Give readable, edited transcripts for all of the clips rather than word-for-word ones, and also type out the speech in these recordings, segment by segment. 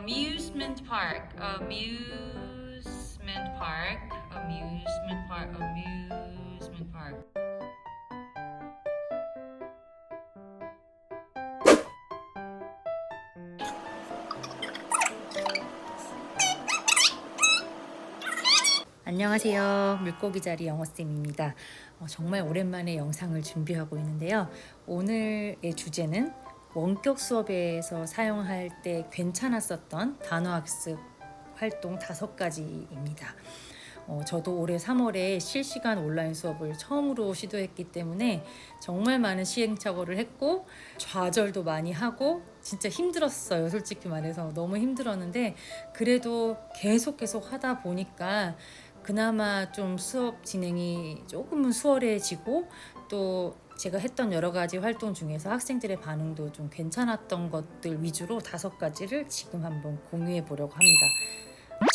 amusement park, amusement park, amusement park, amusement park. 안녕하세요. 물고기자리 영어쌤입니다. 정말 오랜만에 영상을 준비하고 있는데요. 오늘의 주제는 원격 수업에서 사용할 때 괜찮았었던 단어학습 활동 5가지입니다. 저도 올해 3월에 실시간 온라인 수업을 처음으로 시도했기 때문에 정말 많은 시행착오를 했고 좌절도 많이 하고 진짜 힘들었어요. 솔직히 말해서 너무 힘들었는데 그래도 계속 하다 보니까 그나마 좀 수업 진행이 조금은 수월해지고 또 제가 했던 여러 가지 활동 중에서 학생들의 반응도 좀 괜찮았던 것들 위주로 5가지를 지금 한번 공유해 보려고 합니다.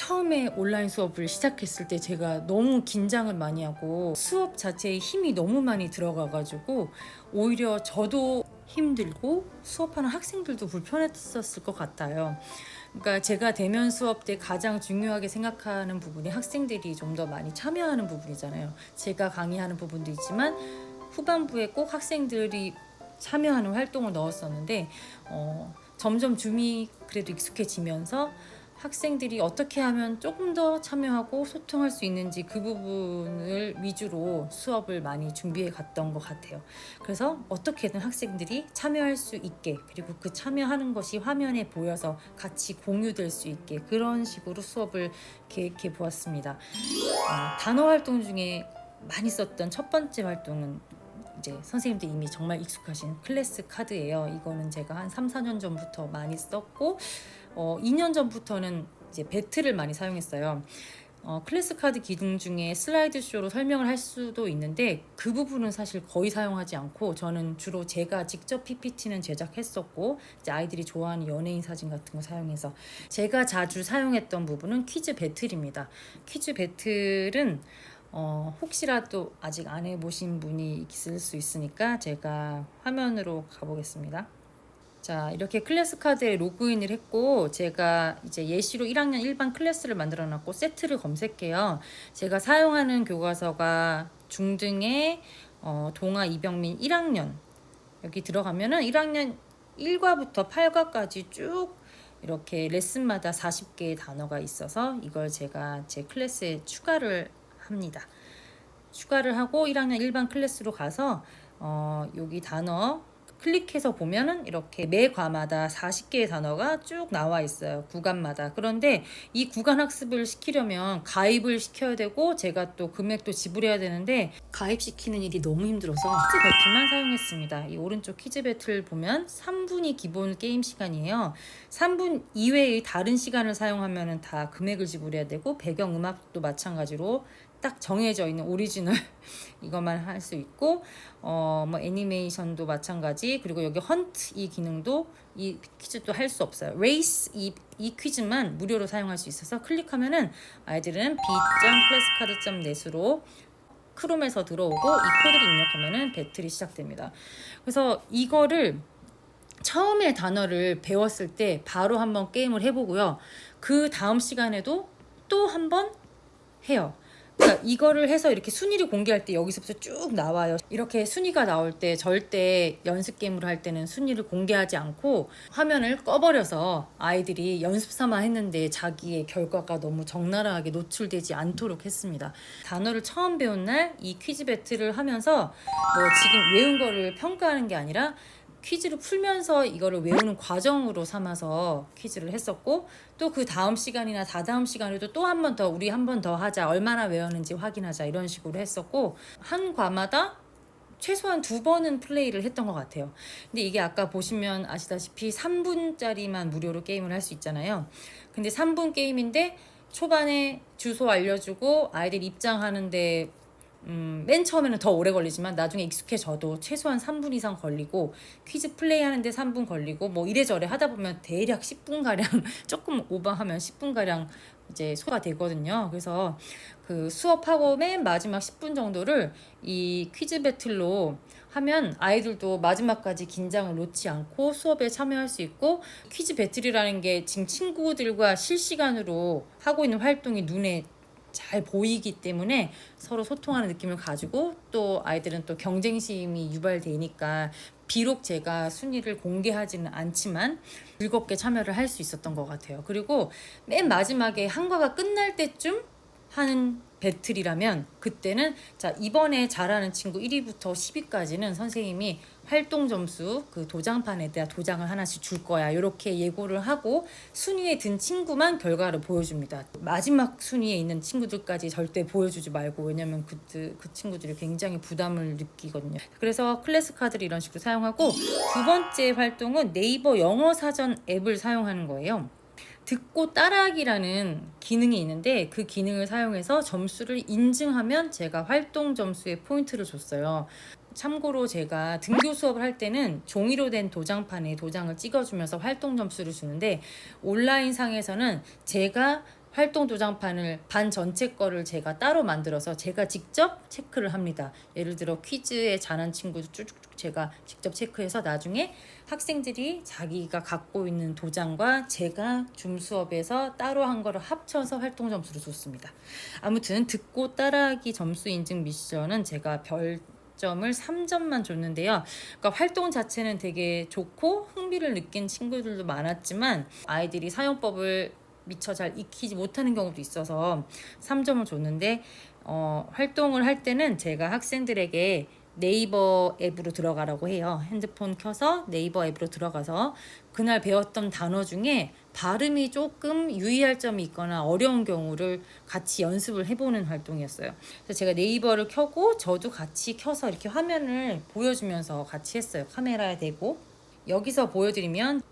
처음에 온라인 수업을 시작했을 때 제가 너무 긴장을 많이 하고 수업 자체에 힘이 너무 많이 들어가가지고 오히려 저도 힘들고 수업하는 학생들도 불편했었을 것 같아요. 그러니까 제가 대면 수업 때 가장 중요하게 생각하는 부분이 학생들이 좀 더 많이 참여하는 부분이잖아요. 제가 강의하는 부분도 있지만 후반부에 꼭 학생들이 참여하는 활동을 넣었었는데 점점 줌이 그래도 익숙해지면서 학생들이 어떻게 하면 조금 더 참여하고 소통할 수 있는지 그 부분을 위주로 수업을 많이 준비해 갔던 것 같아요. 그래서 어떻게든 학생들이 참여할 수 있게, 그리고 그 참여하는 것이 화면에 보여서 같이 공유될 수 있게 그런 식으로 수업을 계획해 보았습니다. 단어 활동 중에 많이 썼던 첫 번째 활동은 이제 선생님들 이미 정말 익숙하신 클래스 카드예요. 이거는 제가 한 3, 4년 전부터 많이 썼고 2년 전부터는 이제 배틀을 많이 사용했어요. 클래스 카드 기능 중에 슬라이드 쇼로 설명을 할 수도 있는데 그 부분은 사실 거의 사용하지 않고 저는 주로 제가 직접 PPT는 제작했었고 이제 아이들이 좋아하는 연예인 사진 같은 거 사용해서 제가 자주 사용했던 부분은 퀴즈 배틀입니다. 퀴즈 배틀은 혹시라도 아직 안 해보신 분이 있을 수 있으니까 제가 화면으로 가보겠습니다. 자, 이렇게 클래스 카드에 로그인을 했고 제가 이제 예시로 1학년 일반 클래스를 만들어 놨고 세트를 검색해요. 제가 사용하는 교과서가 중등의 동아 이병민 1학년 여기 들어가면은 1학년 1과부터 8과까지 쭉 이렇게 레슨마다 40개의 단어가 있어서 이걸 제가 제 클래스에 추가를 합니다. 추가를 하고 1학년 일반 클래스로 가서 여기 단어 클릭해서 보면은 이렇게 매 과마다 40개의 단어가 쭉 나와 있어요. 구간마다. 그런데 이 구간 학습을 시키려면 가입을 시켜야 되고 제가 또 금액도 지불해야 되는데 가입시키는 일이 너무 힘들어서 퀴즈 배틀만 사용했습니다. 이 오른쪽 퀴즈 배틀 보면 3분이 기본 게임 시간이에요. 3분 이외의 다른 시간을 사용하면 다 금액을 지불해야 되고 배경음악도 마찬가지로 딱 정해져 있는 오리지널 이것만 할 수 있고 뭐 애니메이션도 마찬가지. 그리고 여기 헌트 이 기능도 이 퀴즈도 할 수 없어요. 레이스 이 퀴즈만 무료로 사용할 수 있어서 클릭하면은 아이들은 b.클래스카드.net으로 크롬에서 들어오고 이 코드를 입력하면은 배틀이 시작됩니다. 그래서 이거를 처음에 단어를 배웠을 때 바로 한번 게임을 해보고요. 그 다음 시간에도 또 한번 해요. 그러니까 이거를 해서 이렇게 순위를 공개할 때 여기서부터 쭉 나와요. 이렇게 순위가 나올 때 절대 연습 게임으로 할 때는 순위를 공개하지 않고 화면을 꺼버려서 아이들이 연습 삼아 했는데 자기의 결과가 너무 적나라하게 노출되지 않도록 했습니다. 단어를 처음 배운 날 이 퀴즈 배틀을 하면서 뭐 지금 외운 거를 평가하는 게 아니라 퀴즈를 풀면서 이거를 외우는 과정으로 삼아서 퀴즈를 했었고 또 그 다음 시간이나 다다음 시간에도 또 한 번 더 우리 한 번 더 하자, 얼마나 외웠는지 확인하자 이런 식으로 했었고 한 과마다 최소한 2번은 플레이를 했던 것 같아요. 근데 이게 아까 보시면 아시다시피 3분짜리만 무료로 게임을 할 수 있잖아요. 근데 3분 게임인데 초반에 주소 알려주고 아이들 입장하는데 맨 처음에는 더 오래 걸리지만 나중에 익숙해져도 최소한 3분 이상 걸리고 퀴즈 플레이 하는데 3분 걸리고 뭐 이래저래 하다 보면 대략 10분가량 조금 오버하면 10분가량 이제 소화가 되거든요. 그래서 그 수업하고 맨 마지막 10분 정도를 이 퀴즈 배틀로 하면 아이들도 마지막까지 긴장을 놓지 않고 수업에 참여할 수 있고, 퀴즈 배틀이라는 게 지금 친구들과 실시간으로 하고 있는 활동이 눈에 잘 보이기 때문에 서로 소통하는 느낌을 가지고, 또 아이들은 또 경쟁심이 유발되니까 비록 제가 순위를 공개하지는 않지만 즐겁게 참여를 할 수 있었던 것 같아요. 그리고 맨 마지막에 한과가 끝날 때쯤 하는 배틀이라면, 그때는 자, 이번에 잘하는 친구 1위부터 10위까지는 선생님이 활동 점수 그 도장판에다 도장을 하나씩 줄 거야, 이렇게 예고를 하고 순위에 든 친구만 결과를 보여줍니다. 마지막 순위에 있는 친구들까지 절대 보여주지 말고, 왜냐면 그 친구들이 굉장히 부담을 느끼거든요. 그래서 클래스 카드를 이런 식으로 사용하고, 두 번째 활동은 네이버 영어 사전 앱을 사용하는 거예요. 듣고 따라하기라는 기능이 있는데, 그 기능을 사용해서 점수를 인증하면 제가 활동 점수에 포인트를 줬어요. 참고로 제가 등교 수업을 할 때는 종이로 된 도장판에 도장을 찍어주면서 활동 점수를 주는데, 온라인 상에서는 제가 활동 도장판을 반 전체 거를 제가 따로 만들어서 제가 직접 체크를 합니다. 예를 들어 퀴즈에 잘한 친구도 쭉쭉쭉 제가 직접 체크해서 나중에 학생들이 자기가 갖고 있는 도장과 제가 줌 수업에서 따로 한 거를 합쳐서 활동 점수를 줬습니다. 아무튼 듣고 따라하기 점수 인증 미션은 제가 점을 3점만 줬는데요. 그러니까 활동 자체는 되게 좋고 흥미를 느낀 친구들도 많았지만, 아이들이 사용법을 미처 잘 익히지 못하는 경우도 있어서 3점을 줬는데, 활동을 할 때는 제가 학생들에게 네이버 앱으로 들어가라고 해요. 핸드폰 켜서 네이버 앱으로 들어가서 그날 배웠던 단어 중에 발음이 조금 유의할 점이 있거나 어려운 경우를 같이 연습을 해보는 활동이었어요. 그래서 제가 네이버를 켜고 저도 같이 켜서 이렇게 화면을 보여주면서 같이 했어요. 카메라에 대고. 여기서 보여드리면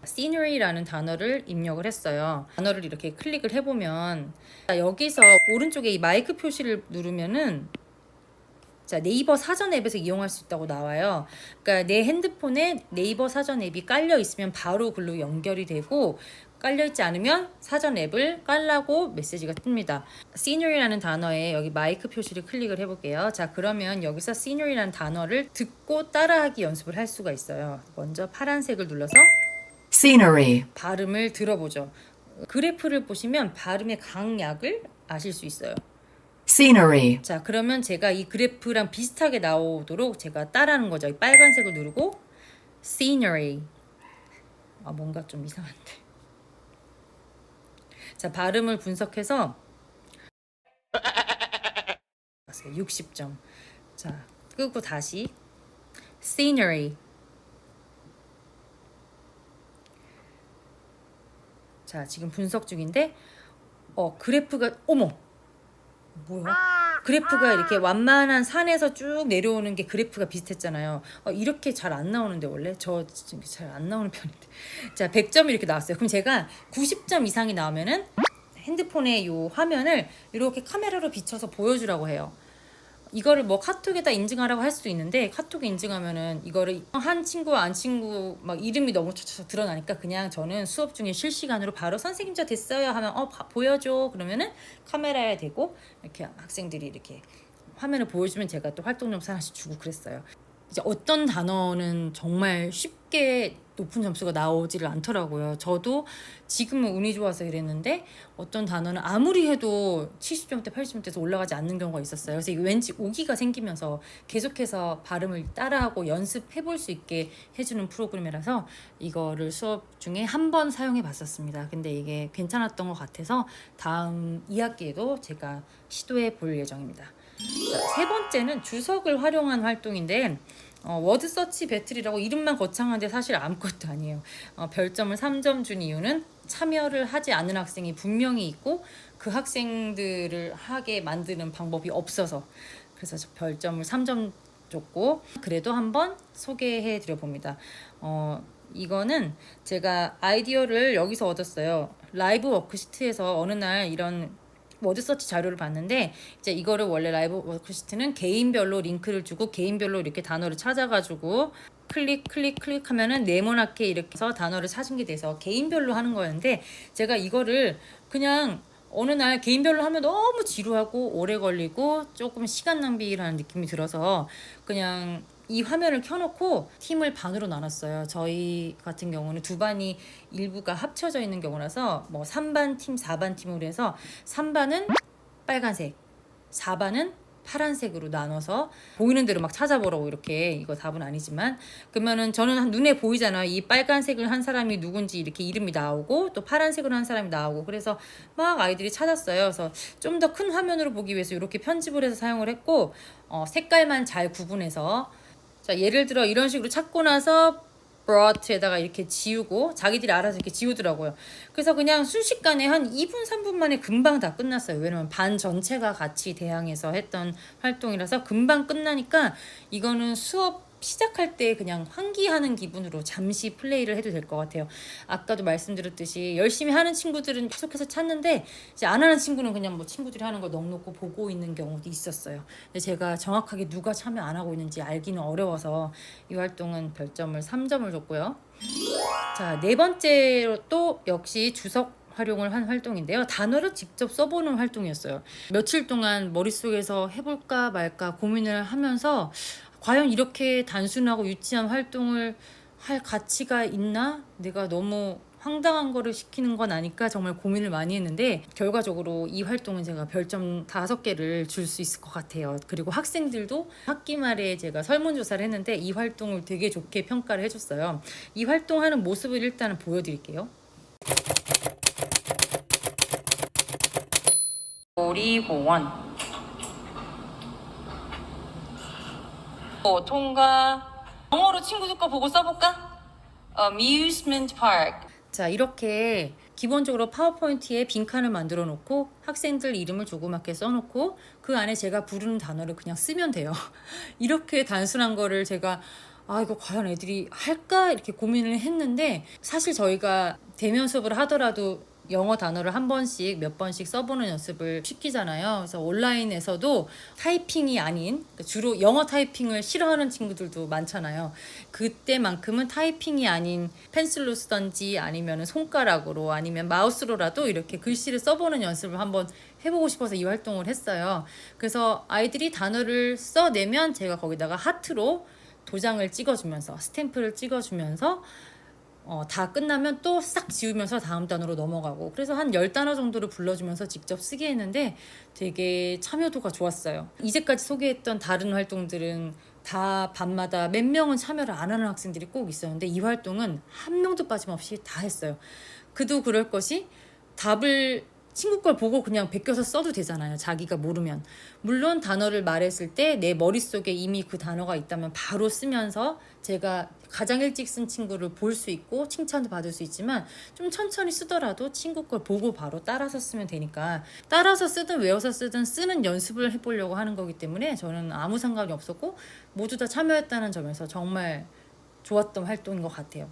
scenery라는 단어를 입력을 했어요. 단어를 이렇게 클릭을 해보면, 여기서 오른쪽에 이 마이크 표시를 누르면은 자, 네이버 사전 앱에서 이용할 수 있다고 나와요. 그러니까 내 핸드폰에 네이버 사전 앱이 깔려 있으면 바로 글로 연결이 되고, 깔려 있지 않으면 사전 앱을 깔라고 메시지가 뜹니다. scenery라는 단어에 여기 마이크 표시를 클릭을 해볼게요. 자, 그러면 여기서 scenery라는 단어를 듣고 따라하기 연습을 할 수가 있어요. 먼저 파란색을 눌러서 scenery, 발음을 들어보죠. 그래프를 보시면 발음의 강약을 아실 수 있어요. scenery, 자, 그러면 제가 이 그래프랑 비슷하게 나오도록 제가 따라하는 거죠. 이 빨간색을 누르고 scenery. 뭔가 좀 이상한데. 자, 발음을 분석해서 60점. 자, 끄고 다시 scenery. 자, 지금 분석 중인데 그래프가 뭐야? 그래프가 이렇게 완만한 산에서 쭉 내려오는 게 그래프가 비슷했잖아요. 이렇게 잘 안 나오는데, 원래 저 잘 안 나오는 편인데. 자, 100점이 이렇게 나왔어요. 그럼 제가 90점 이상이 나오면은 핸드폰의 요 화면을 이렇게 카메라로 비춰서 보여주라고 해요. 이거를 뭐 카톡에다 인증하라고 할 수도 있는데, 카톡에 인증하면은 이거를 한 친구와 안 친구 막 이름이 너무 드러나니까 그냥 저는 수업 중에 실시간으로 바로 선생님 저 됐어요 하면 보여줘 그러면은 카메라에 대고 이렇게 학생들이 이렇게 화면을 보여주면 제가 또 활동 점수 하나씩 주고 그랬어요. 이제 어떤 단어는 정말 쉽게 높은 점수가 나오지를 않더라고요. 저도 지금은 운이 좋아서 이랬는데, 어떤 단어는 아무리 해도 70점대, 80점대에서 올라가지 않는 경우가 있었어요. 그래서 이게 왠지 오기가 생기면서 계속해서 발음을 따라하고 연습해 볼 수 있게 해주는 프로그램이라서 이거를 수업 중에 한 번 사용해 봤었습니다. 근데 이게 괜찮았던 것 같아서 다음 2학기에도 제가 시도해 볼 예정입니다. 자, 세 번째는 주석을 활용한 활동인데, 워드 서치 배틀이라고 이름만 거창한데 사실 아무것도 아니에요. 별점을 3점 준 이유는 참여를 하지 않는 학생이 분명히 있고 그 학생들을 하게 만드는 방법이 없어서, 그래서 별점을 3점 줬고, 그래도 한번 소개해 드려 봅니다. 이거는 제가 아이디어를 여기서 얻었어요. 라이브 워크시트에서 어느 날 이런 워드 서치 자료를 봤는데, 이제 이거를 원래 라이브 워크시트는 개인별로 링크를 주고 개인별로 이렇게 단어를 찾아가지고 클릭하면은 네모나게 이렇게 해서 단어를 찾은 게 돼서 개인별로 하는 거였는데, 제가 이거를 그냥 어느 날 개인별로 하면 너무 지루하고 오래 걸리고 조금 시간 낭비라는 느낌이 들어서 그냥 이 화면을 켜놓고 팀을 반으로 나눴어요. 저희 같은 경우는 두 반이 일부가 합쳐져 있는 경우라서 뭐 3반 팀, 4반 팀으로 해서 3반은 빨간색, 4반은 파란색으로 나눠서 보이는 대로 막 찾아보라고 이렇게 이거 답은 아니지만 그러면은 저는 눈에 보이잖아요. 이 빨간색을 한 사람이 누군지 이렇게 이름이 나오고 또 파란색으로 한 사람이 나오고 그래서 막 아이들이 찾았어요. 그래서 좀 더 큰 화면으로 보기 위해서 이렇게 편집을 해서 사용을 했고 색깔만 잘 구분해서 자 예를 들어 이런 식으로 찾고 나서 brought에다가 이렇게 지우고 자기들이 알아서 이렇게 지우더라고요. 그래서 그냥 순식간에 한 2분 3분 만에 금방 다 끝났어요. 왜냐면 반 전체가 같이 대항해서 했던 활동이라서 금방 끝나니까 이거는 수업 시작할 때 그냥 환기하는 기분으로 잠시 플레이를 해도 될 것 같아요. 아까도 말씀드렸듯이 열심히 하는 친구들은 계속해서 찾는데 이제 안 하는 친구는 그냥 뭐 친구들이 하는 걸 넋놓고 보고 있는 경우도 있었어요. 근데 제가 정확하게 누가 참여 안 하고 있는지 알기는 어려워서 이 활동은 별점을 3점을 줬고요. 자, 네 번째로 또 역시 주석 활용을 한 활동인데요. 단어를 직접 써보는 활동이었어요. 며칠 동안 머릿속에서 해볼까 말까 고민을 하면서 과연 이렇게 단순하고 유치한 활동을 할 가치가 있나? 내가 너무 황당한 거를 시키는 건 아닐까 정말 고민을 많이 했는데 결과적으로 이 활동은 제가 별점 5개를 줄 수 있을 것 같아요. 그리고 학생들도 학기 말에 제가 설문조사를 했는데 이 활동을 되게 좋게 평가를 해줬어요. 이 활동하는 모습을 일단은 보여드릴게요. 놀이공원 통과. 영어로 친구들 거 보고 써볼까? Amusement park. 자 이렇게 기본적으로 파워포인트에 빈칸을 만들어 놓고 학생들 이름을 조그맣게 써놓고 그 안에 제가 부르는 단어를 그냥 쓰면 돼요. 이렇게 단순한 거를 제가 이거 과연 애들이 할까 이렇게 고민을 했는데 사실 저희가 대면 수업을 하더라도 영어 단어를 한 번씩 몇 번씩 써보는 연습을 시키잖아요. 그래서 온라인에서도 타이핑이 아닌 주로 영어 타이핑을 싫어하는 친구들도 많잖아요. 그때만큼은 타이핑이 아닌 펜슬로 쓰던지 아니면 손가락으로 아니면 마우스로라도 이렇게 글씨를 써보는 연습을 한번 해보고 싶어서 이 활동을 했어요. 그래서 아이들이 단어를 써내면 제가 거기다가 하트로 도장을 찍어주면서 스탬프를 찍어주면서 다 끝나면 또 싹 지우면서 다음 단어로 넘어가고 그래서 한 10단어 정도를 불러주면서 직접 쓰게 했는데 되게 참여도가 좋았어요. 이제까지 소개했던 다른 활동들은 다 반마다 몇 명은 참여를 안 하는 학생들이 꼭 있었는데 이 활동은 한 명도 빠짐없이 다 했어요. 그도 그럴 것이 답을 친구 걸 보고 그냥 베껴서 써도 되잖아요. 자기가 모르면. 물론 단어를 말했을 때 내 머릿속에 이미 그 단어가 있다면 바로 쓰면서 제가 가장 일찍 쓴 친구를 볼 수 있고 칭찬도 받을 수 있지만 좀 천천히 쓰더라도 친구 걸 보고 바로 따라서 쓰면 되니까 따라서 쓰든 외워서 쓰든 쓰는 연습을 해보려고 하는 거기 때문에 저는 아무 상관이 없었고 모두 다 참여했다는 점에서 정말 좋았던 활동인 것 같아요.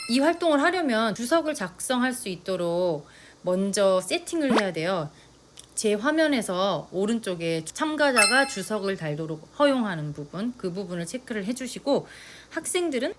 이 활동을 하려면 주석을 작성할 수 있도록 먼저 세팅을 해야 돼요. 제 화면에서 오른쪽에 참가자가 주석을 달도록 허용하는 부분, 그 부분을 체크를 해주시고 학생들은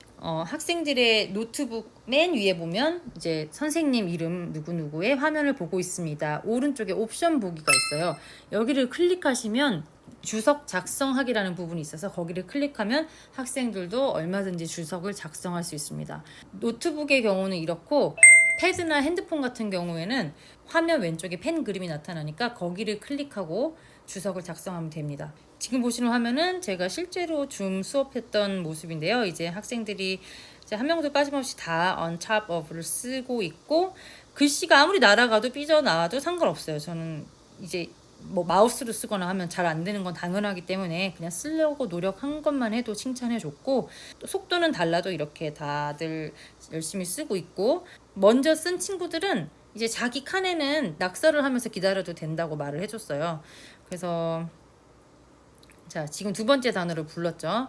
학생들의 노트북 맨 위에 보면 이제 선생님 이름 누구누구의 화면을 보고 있습니다. 오른쪽에 옵션 보기가 있어요. 여기를 클릭하시면 주석 작성하기라는 부분이 있어서 거기를 클릭하면 학생들도 얼마든지 주석을 작성할 수 있습니다. 노트북의 경우는 이렇고 패드나 핸드폰 같은 경우에는 화면 왼쪽에 펜 그림이 나타나니까 거기를 클릭하고 주석을 작성하면 됩니다. 지금 보시는 화면은 제가 실제로 줌 수업했던 모습인데요. 이제 학생들이 이제 한 명도 빠짐없이 다 on top of를 쓰고 있고 글씨가 아무리 날아가도 삐져나와도 상관없어요. 저는 이제 뭐 마우스로 쓰거나 하면 잘 안 되는 건 당연하기 때문에 그냥 쓰려고 노력한 것만 해도 칭찬해 줬고 또 속도는 달라도 이렇게 다들 열심히 쓰고 있고 먼저 쓴 친구들은 이제 자기 칸에는 낙서를 하면서 기다려도 된다고 말을 해줬어요. 그래서 자 지금 두 번째 단어를 불렀죠.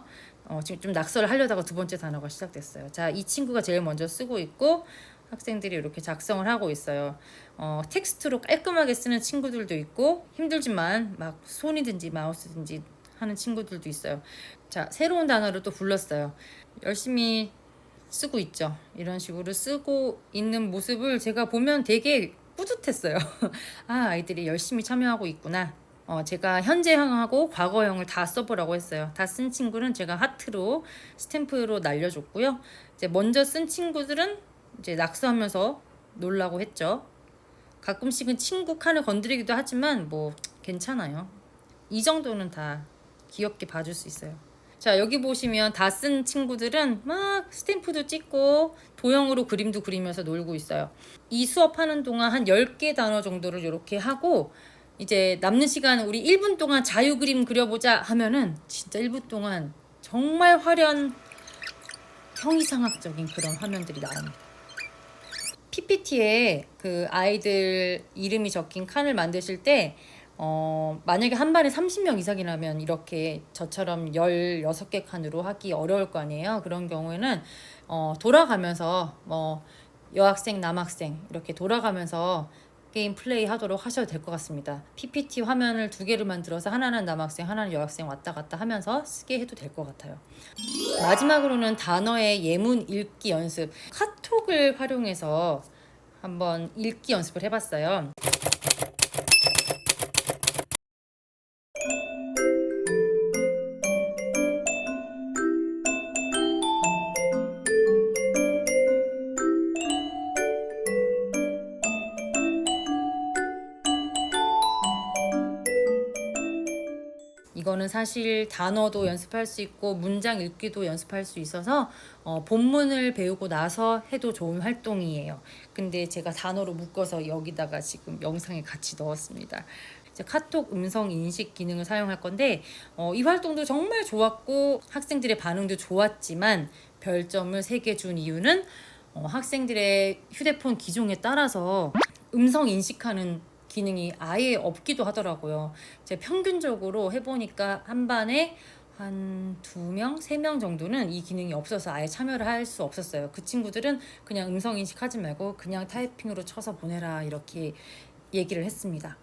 지금 좀 낙서를 하려다가 두 번째 단어가 시작됐어요. 자, 이 친구가 제일 먼저 쓰고 있고 학생들이 이렇게 작성을 하고 있어요. 텍스트로 깔끔하게 쓰는 친구들도 있고 힘들지만 막 손이든지 마우스든지 하는 친구들도 있어요. 자, 새로운 단어를 또 불렀어요. 열심히 쓰고 있죠. 이런 식으로 쓰고 있는 모습을 제가 보면 되게 뿌듯했어요. 아이들이 열심히 참여하고 있구나. 제가 현재형하고 과거형을 다 써보라고 했어요. 다 쓴 친구는 제가 하트로 스탬프로 날려줬고요. 이제 먼저 쓴 친구들은 이제 낙서하면서 놀라고 했죠. 가끔씩은 친구 칸을 건드리기도 하지만 뭐 괜찮아요. 이 정도는 다 귀엽게 봐줄 수 있어요. 자, 여기 보시면 다 쓴 친구들은 막 스탬프도 찍고 도형으로 그림도 그리면서 놀고 있어요. 이 수업하는 동안 한 10개 단어 정도를 이렇게 하고 이제 남는 시간 우리 1분 동안 자유 그림 그려보자 하면은 진짜 1분 동안 정말 화려한 형이상학적인 그런 화면들이 나옵니다. PPT에 그 아이들 이름이 적힌 칸을 만드실 때 만약에 한 반에 30명 이상이라면 이렇게 저처럼 16개 칸으로 하기 어려울 거 아니에요. 그런 경우에는 돌아가면서 뭐 여학생, 남학생 이렇게 돌아가면서 게임 플레이 하도록 하셔도 될 것 같습니다. PPT 화면을 2개를 만들어서 하나는 남학생, 하나는 여학생 왔다 갔다 하면서 쓰게 해도 될 것 같아요. 마지막으로는 단어의 예문 읽기 연습. 카톡을 활용해서 한번 읽기 연습을 해봤어요. 이거는 사실 단어도 연습할 수 있고 문장 읽기도 연습할 수 있어서 본문을 배우고 나서 해도 좋은 활동이에요. 근데 제가 단어로 묶어서 여기다가 지금 영상에 같이 넣었습니다. 이제 카톡 음성 인식 기능을 사용할 건데 이 활동도 정말 좋았고 학생들의 반응도 좋았지만 별점을 3개 준 이유는 학생들의 휴대폰 기종에 따라서 음성 인식하는 기능이 아예 없기도 하더라고요. 제가 평균적으로 해보니까 한 반에 한 2명, 3명 정도는 이 기능이 없어서 아예 참여를 할 수 없었어요. 그 친구들은 그냥 음성 인식하지 말고 그냥 타이핑으로 쳐서 보내라 이렇게 얘기를 했습니다.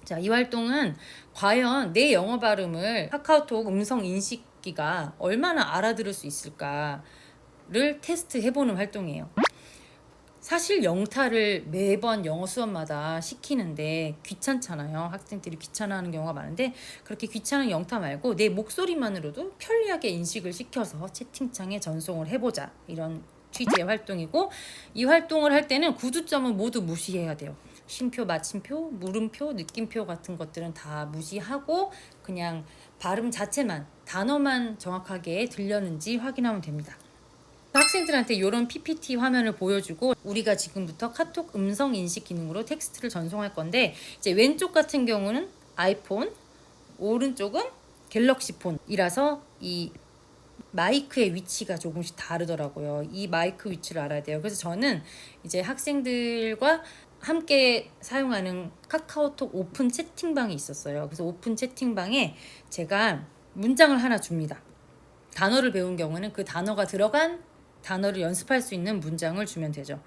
자, 이 활동은 과연 내 영어 발음을 카카오톡 음성 인식기가 얼마나 알아들을 수 있을까를 테스트 해보는 활동이에요. 사실 영타를 매번 영어 수업마다 시키는데 귀찮잖아요. 학생들이 귀찮아하는 경우가 많은데 그렇게 귀찮은 영타 말고 내 목소리만으로도 편리하게 인식을 시켜서 채팅창에 전송을 해보자. 이런 취지의 활동이고 이 활동을 할 때는 구두점은 모두 무시해야 돼요. 쉼표, 마침표, 물음표, 느낌표 같은 것들은 다 무시하고 그냥 발음 자체만, 단어만 정확하게 들렸는지 확인하면 됩니다. 학생들한테 이런 PPT 화면을 보여주고 우리가 지금부터 카톡 음성 인식 기능으로 텍스트를 전송할 건데 이제 왼쪽 같은 경우는 아이폰, 오른쪽은 갤럭시 폰이라서 이 마이크의 위치가 조금씩 다르더라고요. 이 마이크 위치를 알아야 돼요. 그래서 저는 이제 학생들과 함께 사용하는 카카오톡 오픈 채팅방이 있었어요. 그래서 오픈 채팅방에 제가 문장을 하나 줍니다. 단어를 배운 경우는 그 단어가 들어간 단어를 연습할 수 있는 문장을 주면 되죠.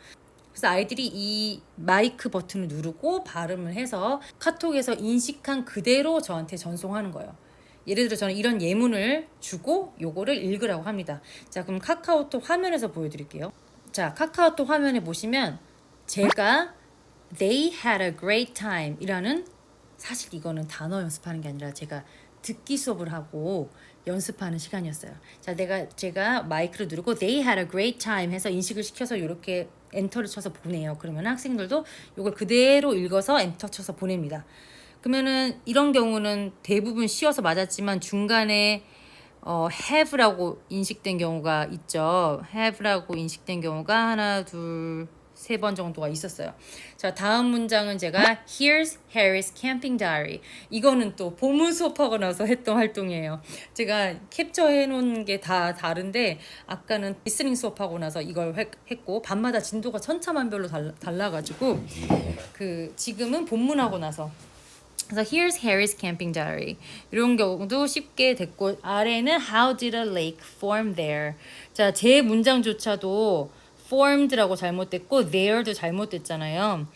그래서 아이들이 이 마이크 버튼을 누르고 발음을 해서 카톡에서 인식한 그대로 저한테 전송하는 거예요. 예를 들어 저는 이런 예문을 주고 요거를 읽으라고 합니다. 자, 그럼 카카오톡 화면에서 보여드릴게요. 자, 카카오톡 화면에 보시면 제가 They had a great time 이라는, 사실 이거는 단어 연습하는 게 아니라 제가 듣기 수업을 하고 연습하는 시간이었어요. 자, 제가 마이크를 누르고 They had a great time 해서 인식을 시켜서 이렇게 엔터를 쳐서 보내요. 그러면 학생들도 이걸 그대로 읽어서 엔터 쳐서 보냅니다. 그러면은 이런 경우는 대부분 쉬워서 맞았지만 중간에 have라고 인식된 경우가 있죠. have라고 인식된 경우가 하나, 둘, 3번 정도가 있었어요. 자, 다음 문장은 제가 Here's Harry's camping diary. 이거는 또 보문 수업하고 나서 했던 활동이에요. 제가 캡처해 놓은 게 다 다른데 아까는 리스닝 수업하고 나서 이걸 했고 밤마다 진도가 천차만별로 달라가지고 지금은 본문하고 나서, 그래서 Here's Harry's camping diary. 이런 경우도 쉽게 됐고 아래는 How did a lake form there? 자, 제 문장조차도 formed라고 잘못됐고 there도 잘못됐잖아요.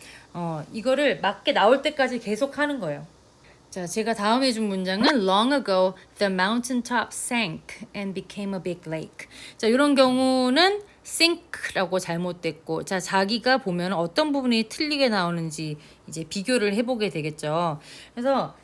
이거를 맞게 나올 때까지 계속 하는 거예요. 자, 제가 다음에 준 문장은 Long ago, the mountain top sank and became a big lake. 자, 이런 경우는 sink라고 잘못됐고, 자, 자기가 보면 어떤 부분이 틀리게 나오는지 이제 비교를 해보게 되겠죠. 그래서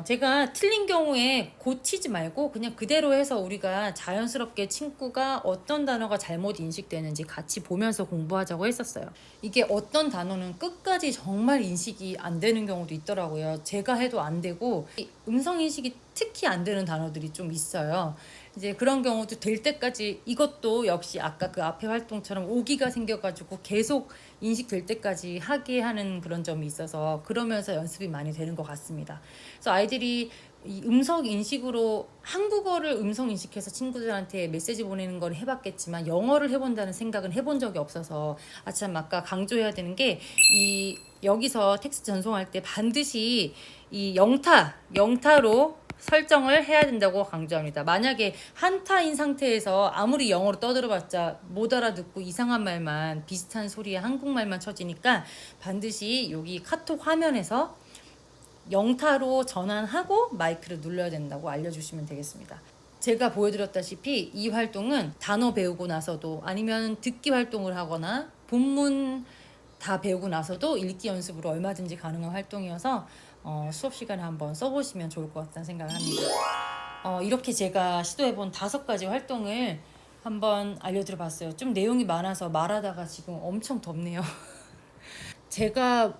제가 틀린 경우에 고치지 말고 그냥 그대로 해서 우리가 자연스럽게 친구가 어떤 단어가 잘못 인식되는지 같이 보면서 공부하자고 했었어요. 이게 어떤 단어는 끝까지 정말 인식이 안 되는 경우도 있더라고요. 제가 해도 안 되고 이 음성 인식이 특히 안 되는 단어들이 좀 있어요. 이제 그런 경우도 될 때까지 이것도 역시 아까 그 앞에 활동처럼 오기가 생겨가지고 계속 인식될 때까지 하게 하는 그런 점이 있어서 그러면서 연습이 많이 되는 것 같습니다. 그래서 아이들이 이 음성 인식으로 한국어를 음성 인식해서 친구들한테 메시지 보내는 걸 해봤겠지만 영어를 해본다는 생각은 해본 적이 없어서 참 아까 강조해야 되는 게 이 여기서 텍스트 전송할 때 반드시 이 영타로 설정을 해야 된다고 강조합니다. 만약에 한타인 상태에서 아무리 영어로 떠들어봤자 못 알아듣고 이상한 말만 비슷한 소리에 한국말만 쳐지니까 반드시 여기 카톡 화면에서 영타로 전환하고 마이크를 눌러야 된다고 알려주시면 되겠습니다. 제가 보여드렸다시피 이 활동은 단어 배우고 나서도 아니면 듣기 활동을 하거나 본문 다 배우고 나서도 읽기 연습으로 얼마든지 가능한 활동이어서 수업 시간에 한번 써보시면 좋을 것 같다는 생각을 합니다. 이렇게 제가 시도해본 5가지 활동을 한번 알려드려 봤어요. 좀 내용이 많아서 말하다가 지금 엄청 덥네요. 제가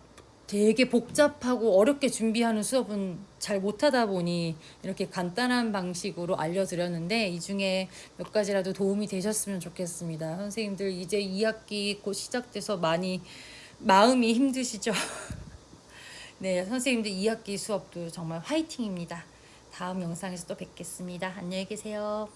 되게 복잡하고 어렵게 준비하는 수업은 잘 못하다 보니 이렇게 간단한 방식으로 알려드렸는데 이 중에 몇 가지라도 도움이 되셨으면 좋겠습니다. 선생님들 이제 2학기 곧 시작돼서 많이 마음이 힘드시죠? 네, 선생님들 2학기 수업도 정말 화이팅입니다. 다음 영상에서 또 뵙겠습니다. 안녕히 계세요.